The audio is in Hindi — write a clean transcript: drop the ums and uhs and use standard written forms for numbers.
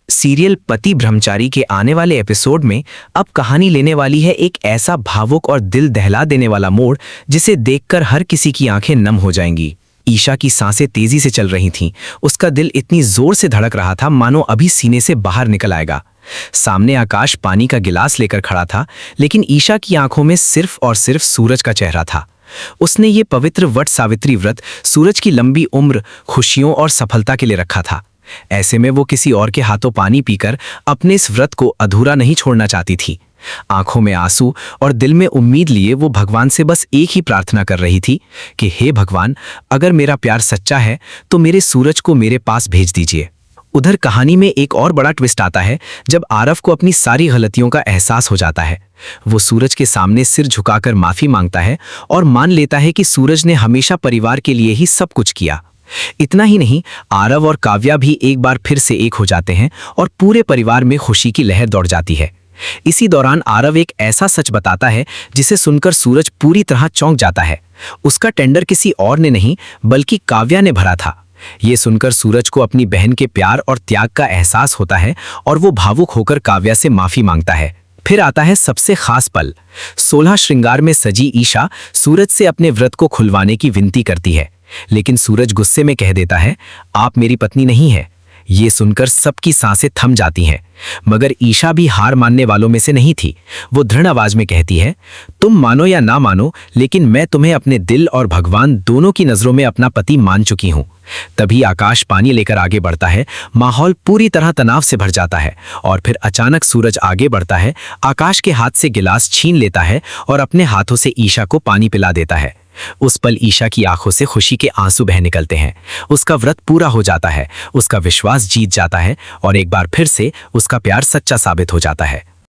सीरियल पति ब्रह्मचारी के आने वाले एपिसोड में अब कहानी लेने वाली है एक ऐसा भावुक और दिल दहला देने वाला मोड़ जिसे देखकर हर किसी की आंखें नम हो जाएंगी। ईशा की सांसें तेजी से चल रही थीं। उसका दिल इतनी जोर से धड़क रहा था मानो अभी सीने से बाहर निकल आएगा। सामने आकाश पानी का गिलास लेकर खड़ा था, लेकिन ईशा की आंखों में सिर्फ और सिर्फ सूरज का चेहरा था। उसने ये पवित्र वट सावित्री व्रत सूरज की लंबी उम्र, खुशियों और सफलता के लिए रखा था। ऐसे में वो किसी और के हाथों पानी पीकर अपने इस व्रत को अधूरा नहीं छोड़ना चाहती थी। आंखों में आंसू और दिल में उम्मीद लिए वो भगवान से बस एक ही प्रार्थना कर रही थी कि हे भगवान, अगर मेरा प्यार सच्चा है तो मेरे सूरज को मेरे पास भेज दीजिए। उधर कहानी में एक और बड़ा ट्विस्ट आता है जब आरव को अपनी सारी गलतियों का एहसास हो जाता है। वो सूरज के सामने सिर झुकाकर माफी मांगता है और मान लेता है कि सूरज ने हमेशा परिवार के लिए ही सब कुछ किया। इतना ही नहीं, आरव और काव्या भी एक बार फिर से एक हो जाते हैं और पूरे परिवार में खुशी की लहर दौड़ जाती है। इसी दौरान आरव एक ऐसा सच बताता है जिसे सुनकर सूरज पूरी तरह चौंक जाता है। उसका टेंडर किसी और ने नहीं बल्कि काव्या ने भरा था। ये सुनकर सूरज को अपनी बहन के प्यार और त्याग का एहसास होता है और वो भावुक होकर काव्या से माफी मांगता है। फिर आता है सबसे खास पल। 16 श्रृंगार में सजी ईशा सूरज से अपने व्रत को खुलवाने की विनती करती है, लेकिन सूरज गुस्से में कह देता है, आप मेरी पत्नी नहीं है। ये सुनकर सबकी सांसें थम जाती हैं, मगर ईशा भी हार मानने वालों में से नहीं थी। वो दृढ़ आवाज में कहती है, तुम मानो या ना मानो, लेकिन मैं तुम्हें अपने दिल और भगवान दोनों की नजरों में अपना पति मान चुकी हूँ। तभी आकाश पानी लेकर आगे बढ़ता है। माहौल पूरी तरह तनाव से भर जाता है और फिर अचानक सूरज आगे बढ़ता है, आकाश के हाथ से गिलास छीन लेता है और अपने हाथों से ईशा को पानी पिला देता है। उस पल ईशा की आंखों से खुशी के आंसू बह निकलते हैं। उसका व्रत पूरा हो जाता है, उसका विश्वास जीत जाता है और एक बार फिर से उसका प्यार सच्चा साबित हो जाता है।